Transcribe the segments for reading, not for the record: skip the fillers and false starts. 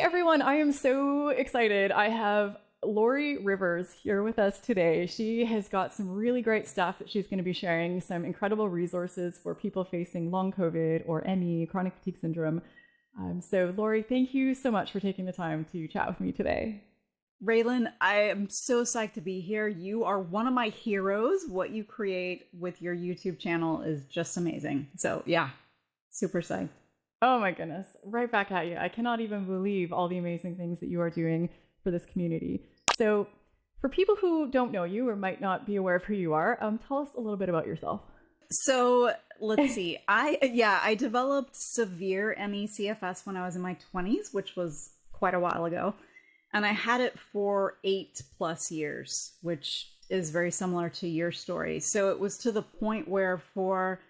everyone. I am so excited. I have Lorrie Rivers here with us today. She has got some really great stuff that she's going to be sharing, some incredible resources for people facing long COVID or ME, chronic fatigue syndrome. So Lorrie, thank you so much for taking the time to chat with me today. Raelan, I am so psyched to be here. You are one of my heroes. What you create with your YouTube channel is just amazing. So yeah, super psyched. Oh my goodness, right back at you. I cannot even believe all the amazing things that you are doing for this community. So for people who don't know you or might not be aware of who you are, tell us a little bit about yourself. So let's see. I developed severe ME/CFS when I was in my 20s, which was quite a while ago. And I had it for 8+ years, which is very similar to your story. So it was to the point where for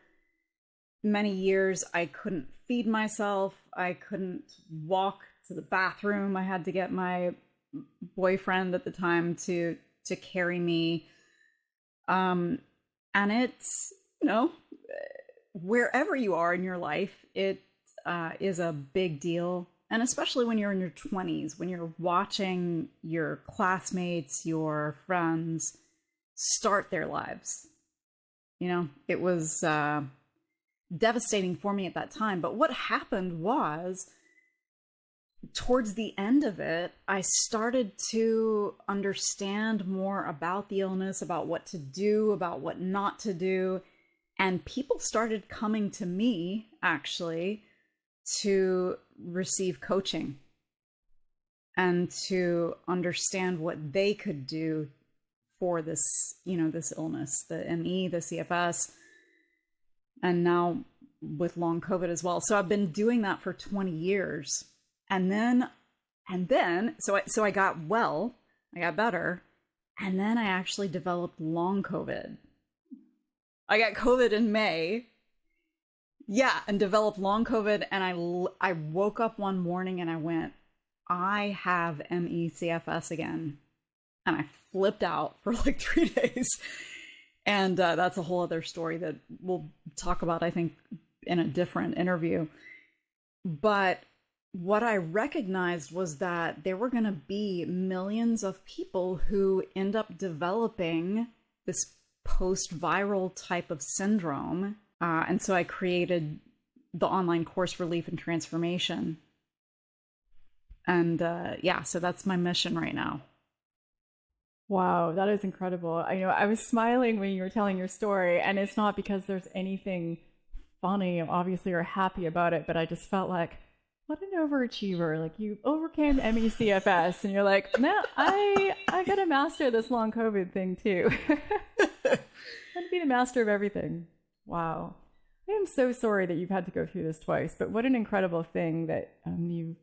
many years I couldn't feed myself. I couldn't walk to the bathroom. I had to get my boyfriend at the time to carry me. And it's, wherever you are in your life, it is a big deal. And especially when you're in your 20s, when you're watching your classmates, your friends start their lives. It was devastating for me at that time. But what happened was, towards the end of it, I started to understand more about the illness, about what to do, about what not to do. And people started coming to me, actually, to receive coaching and to understand what they could do for this, this illness, the ME, the CFS, and now with long COVID as well. So I've been doing that for 20 years. And then, so I got well, I got better. And then I actually developed long COVID. I got COVID in May. Yeah, and developed long COVID. And I woke up one morning and I went, I have ME/CFS again. And I flipped out for like 3 days. And that's a whole other story that we'll talk about, I think, in a different interview. But what I recognized was that there were going to be millions of people who end up developing this post-viral type of syndrome. And so I created the online course Relief and Transformation. And so that's my mission right now. Wow, that is incredible. I was smiling when you were telling your story, and it's not because there's anything funny, obviously, or happy about it, but I just felt like, what an overachiever. Like, you overcame ME/CFS, and you're like, no, I got to master this long COVID thing too. I'm to be the master of everything. Wow. I am so sorry that you've had to go through this twice, but what an incredible thing that you've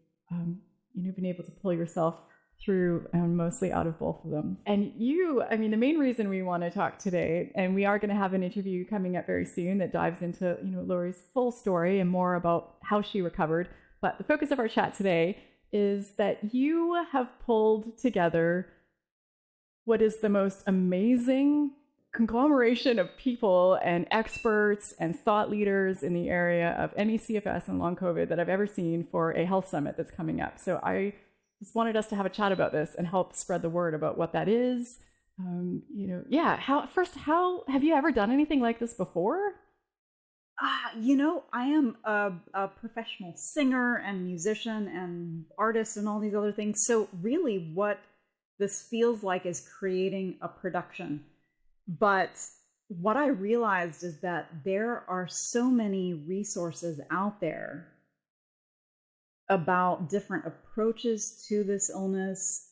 been able to pull yourself through, mostly out of both of them. And the main reason we want to talk today, and we are going to have an interview coming up very soon that dives into, Lorrie's full story and more about how she recovered. But the focus of our chat today is that you have pulled together what is the most amazing conglomeration of people and experts and thought leaders in the area of ME/CFS and long COVID that I've ever seen for a health summit that's coming up. So I just wanted us to have a chat about this and help spread the word about what that is. How have you ever done anything like this before? I am a professional singer and musician and artist and all these other things. So really what this feels like is creating a production. But what I realized is that there are so many resources out there about different approaches to this illness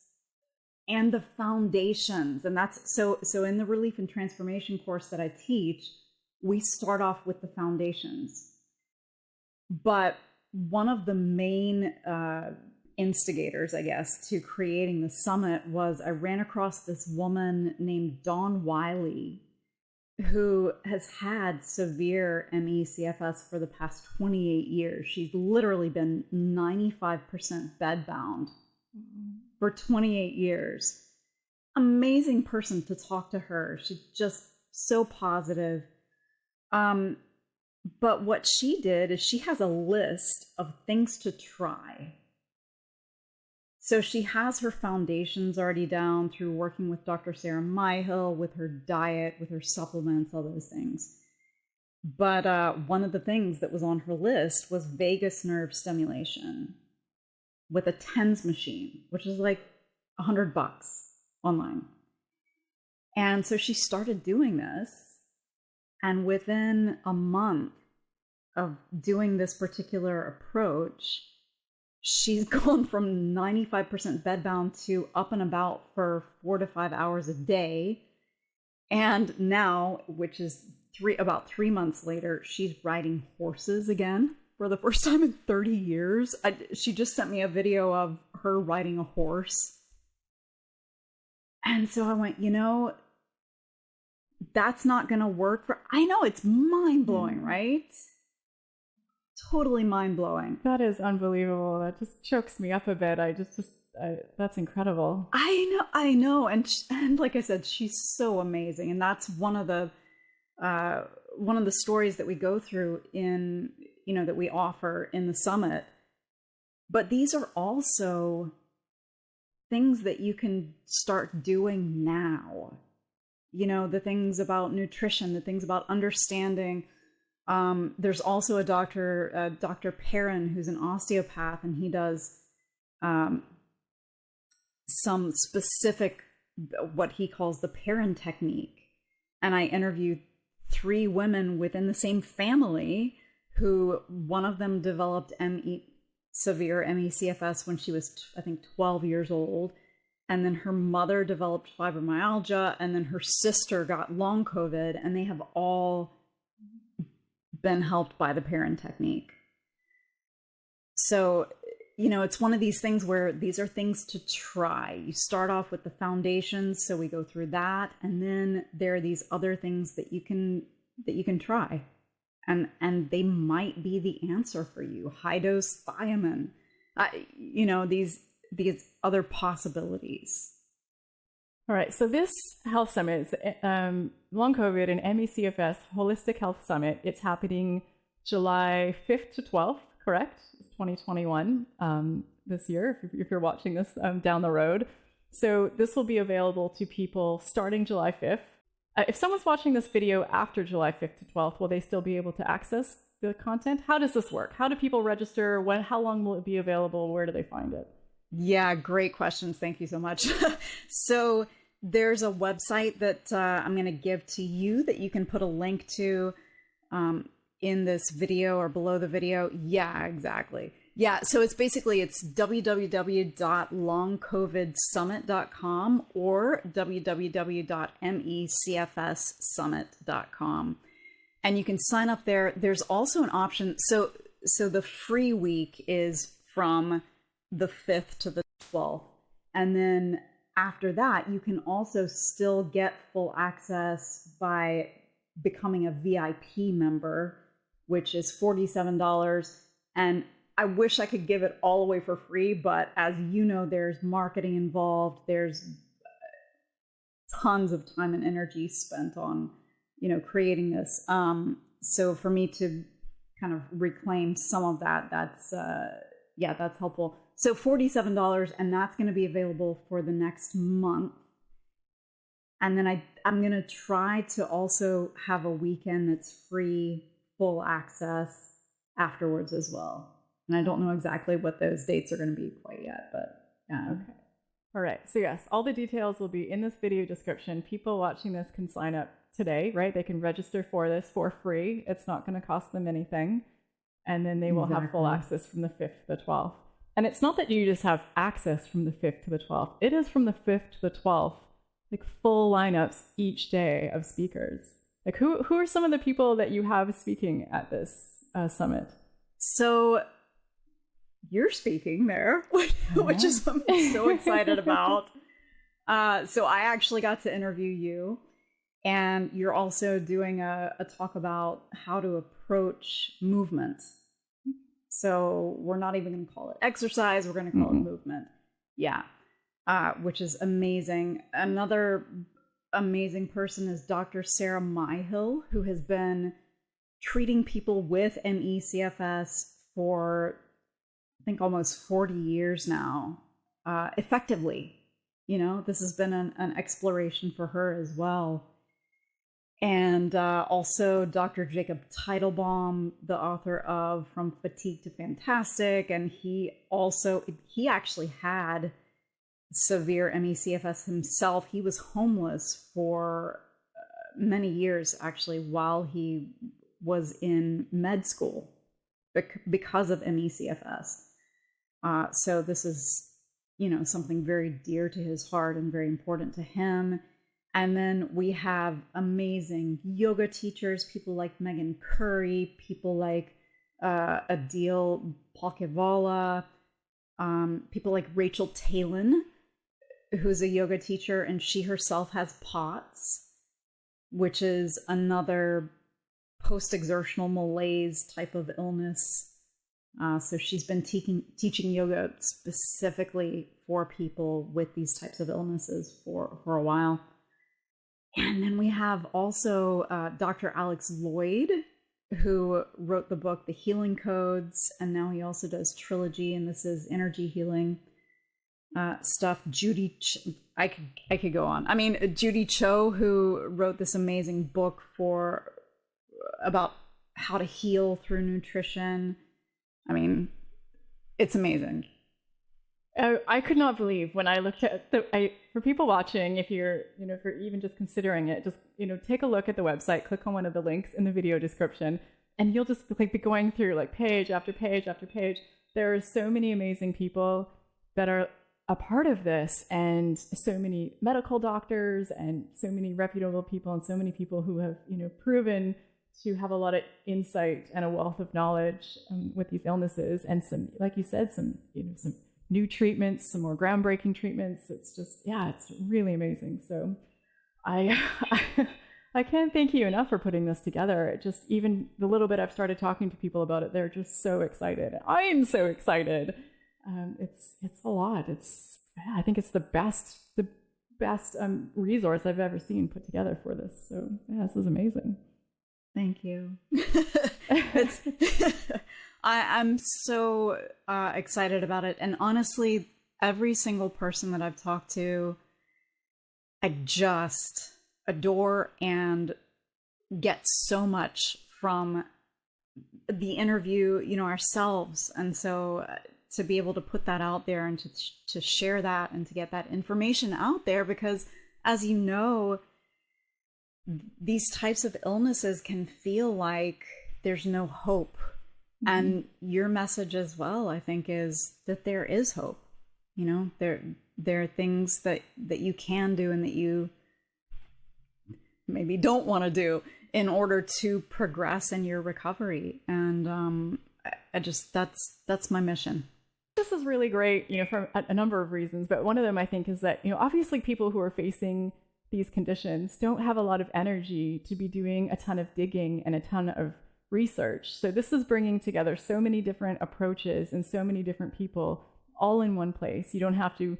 and the foundations. And that's so in the Relief and Transformation course that I teach, we start off with the foundations. But one of the main instigators, I guess, to creating the summit was I ran across this woman named Dawn Wiley, who has had severe ME/CFS for the past 28 years. She's literally been 95% bedbound for 28 years. Amazing person to talk to her. She's just so positive. But what she did is she has a list of things to try. So she has her foundations already down through working with Dr. Sarah Myhill, with her diet, with her supplements, all those things. But one of the things that was on her list was vagus nerve stimulation with a TENS machine, which is like $100 online. And so she started doing this. And within a month of doing this particular approach, she's gone from 95% bedbound to up and about for 4 to 5 hours a day. And now, which is about 3 months later, she's riding horses again for the first time in 30 years. She just sent me a video of her riding a horse. And so I went, that's not going to work I know, it's mind-blowing, right? Totally mind-blowing. That is unbelievable. That just chokes me up a bit. That's incredible. I know. And like I said, she's so amazing. And that's one of the stories that we go through that we offer in the summit. But these are also things that you can start doing now. The things about nutrition, the things about understanding. There's also a Dr. Perrin, who's an osteopath, and he does some specific, what he calls the Perrin technique. And I interviewed 3 women within the same family who, one of them developed severe ME/CFS when she was, I think, 12 years old. And then her mother developed fibromyalgia, and then her sister got long COVID, and they have all been helped by the Perrin technique. So, it's one of these things where these are things to try. You start off with the foundations, so we go through that, and then there are these other things that you can try, and they might be the answer for you. High dose thiamine, these other possibilities. All right, so this health summit is Long COVID and ME/CFS Holistic Health Summit. It's happening July 5th to 12th, correct? It's 2021 this year, if you're watching this down the road. So this will be available to people starting July 5th. If someone's watching this video after July 5th to 12th, will they still be able to access the content? How does this work? How do people register? How long will it be available? Where do they find it? Yeah, great questions. Thank you so much. So there's a website that I'm going to give to you that you can put a link to in this video or below the video. Yeah, exactly. Yeah, so it's www.longcovidsummit.com or www.mecfssummit.com. And you can sign up there. There's also an option. So the free week is from the 5th to the 12th. And then after that, you can also still get full access by becoming a VIP member, which is $47. And I wish I could give it all away for free, but as you know, there's marketing involved. There's tons of time and energy spent on, creating this. So for me to kind of reclaim some of that, that's helpful. So $47, and that's going to be available for the next month. And then I'm going to try to also have a weekend that's free, full access afterwards as well. And I don't know exactly what those dates are going to be quite yet, but yeah. Okay. All right. So yes, all the details will be in this video description. People watching this can sign up today, right? They can register for this for free. It's not going to cost them anything. And then they will have full access from the 5th to the 12th. And it's not that you just have access from the 5th to the 12th. It is from the 5th to the 12th, like full lineups each day of speakers. Like who are some of the people that you have speaking at this summit? So you're speaking there, which is what I'm so excited about. So I actually got to interview you, and you're also doing a talk about how to approach movement. So we're not even going to call it exercise. We're going to call it movement. Yeah. Which is amazing. Another amazing person is Dr. Sarah Myhill, who has been treating people with ME/CFS for, I think, almost 40 years now. effectively. This has been an exploration for her as well. And also Dr. Jacob Teitelbaum, the author of From Fatigue to Fantastic. And he actually had severe ME/CFS himself. He was homeless for many years, actually, while he was in med school because of ME/CFS. So this is, something very dear to his heart and very important to him. And then we have amazing yoga teachers, people like Megan Curry, people like Adil Palkivala, people like Rachel Talon, who's a yoga teacher, and she herself has POTS, which is another post-exertional malaise type of illness. So she's been teaching yoga specifically for people with these types of illnesses for a while. And then we have also Dr. Alex Lloyd, who wrote the book The Healing Codes, and now he also does Trilogy, and this is energy healing stuff. I could go on. I mean, Judy Cho, who wrote this amazing book about how to heal through nutrition. I mean, it's amazing. I could not believe when I looked at for people watching, if you're, if you're even just considering it, just, take a look at the website, click on one of the links in the video description, and you'll just be going through page after page after page. There are so many amazing people that are a part of this, and so many medical doctors and so many reputable people and so many people who have, proven to have a lot of insight and a wealth of knowledge with these illnesses, and some, like you said, some new treatments, some more groundbreaking treatments. It's just, it's really amazing. So I can't thank you enough for putting this together. Just even the little bit I've started talking to people about it, they're just so excited. I'm so excited. It's a lot. I think it's the best resource I've ever seen put together for this. So this is amazing. Thank you. I'm so excited about it. And honestly, every single person that I've talked to, I just adore and get so much from the interview, ourselves. And so to be able to put that out there and to share that and to get that information out there, because as you know, these types of illnesses can feel like there's no hope. Mm-hmm. And your message as well, I think, is that there is hope. There are things that you can do and that you maybe don't want to do in order to progress in your recovery. And that's my mission. This is really great, for a number of reasons. But one of them, I think, is that, obviously people who are facing these conditions don't have a lot of energy to be doing a ton of digging and a ton of research. So this is bringing together so many different approaches and so many different people all in one place. You don't have to,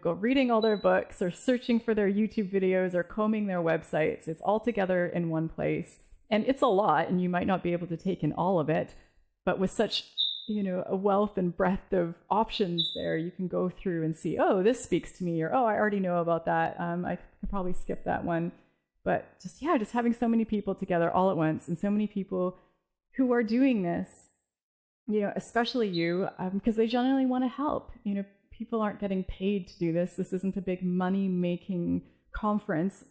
go reading all their books or searching for their YouTube videos or combing their websites. It's all together in one place. And it's a lot, and you might not be able to take in all of it, but with such, a wealth and breadth of options there, you can go through and see, oh, this speaks to me, or, oh, I already know about that. I could probably skip that one. But just having so many people together all at once, and so many people who are doing this, especially you, because they genuinely want to help. People aren't getting paid to do this. This isn't a big money-making conference.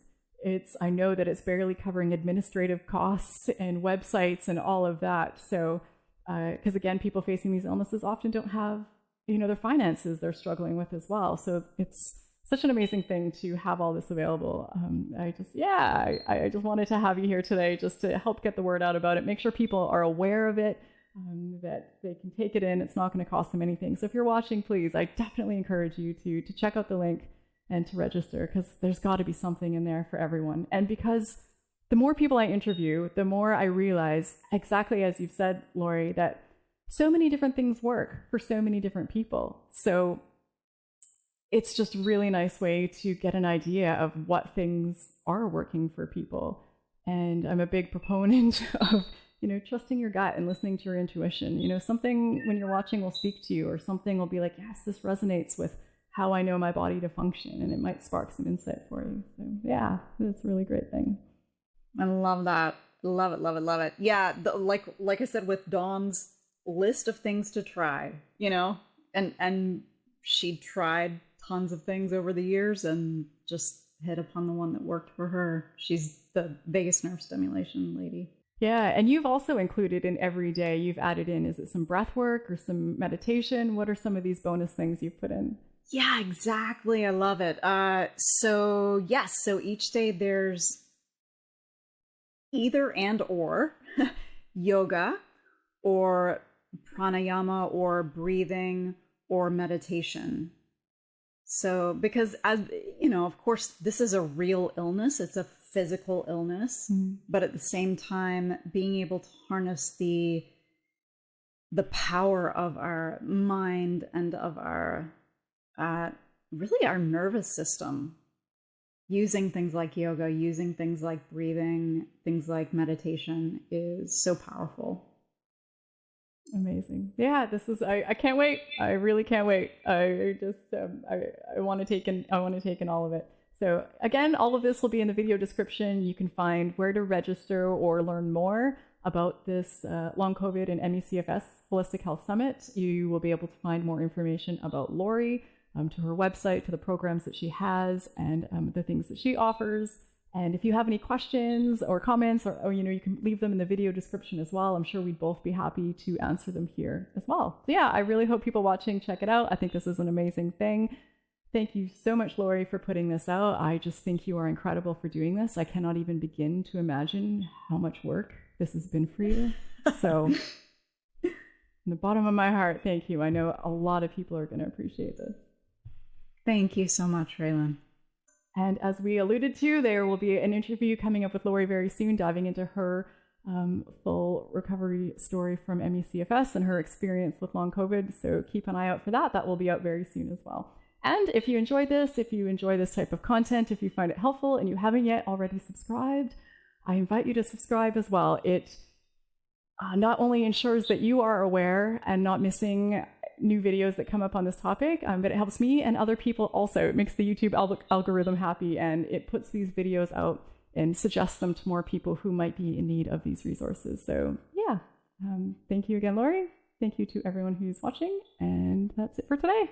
I know that it's barely covering administrative costs and websites and all of that. So, because again, people facing these illnesses often don't have, their finances they're struggling with as well. So it's such an amazing thing to have all this available. I just wanted to have you here today just to help get the word out about it, make sure people are aware of it, that they can take it in. It's not going to cost them anything. So if you're watching, please, I definitely encourage you to check out the link and to register, because there's got to be something in there for everyone. And because the more people I interview, the more I realize, exactly as you've said, Lorrie, that so many different things work for so many different people. So it's just a really nice way to get an idea of what things are working for people. And I'm a big proponent of, trusting your gut and listening to your intuition. Something when you're watching will speak to you, or something will be like, yes, this resonates with how I know my body to function, and it might spark some insight for you. So yeah, it's a really great thing. I love that. Love it, love it, love it. Yeah, like I said with Dawn's list of things to try, and she tried tons of things over the years and just hit upon the one that worked for her. She's the vagus nerve stimulation lady. Yeah, and you've also included in every day, you've added in, is it some breath work or some meditation? What are some of these bonus things you've put in? Yeah, exactly. I love it. So each day there's either and or yoga or pranayama or breathing or meditation. So, because as of course, this is a real illness. It's a physical illness, but at the same time, being able to harness the power of our mind and of our really our nervous system, using things like yoga, using things like breathing, things like meditation is so powerful. Amazing. Yeah, this is, I can't wait. I really can't wait. I just, I want to take in all of it. So again, all of this will be in the video description. You can find where to register or learn more about this Long COVID and ME/CFS Holistic Health Summit. You will be able to find more information about Lorrie, to her website, to the programs that she has, and the things that she offers. And if you have any questions or comments, or you can leave them in the video description as well. I'm sure we'd both be happy to answer them here as well. So yeah, I really hope people watching check it out. I think this is an amazing thing. Thank you so much, Lorrie, for putting this out. I just think you are incredible for doing this. I cannot even begin to imagine how much work this has been for you. So from the bottom of my heart, thank you. I know a lot of people are going to appreciate this. Thank you so much, Raelan. And as we alluded to, there will be an interview coming up with Lorrie very soon, diving into her full recovery story from ME/CFS and her experience with long COVID. So keep an eye out for that. That will be out very soon as well. And if you enjoy this type of content, if you find it helpful and you haven't yet already subscribed, I invite you to subscribe as well. It not only ensures that you are aware and not missing new videos that come up on this topic, but it helps me and other people also. It makes the YouTube algorithm happy, and it puts these videos out and suggests them to more people who might be in need of these resources. So yeah, thank you again, Lorrie. Thank you to everyone who's watching, and that's it for today.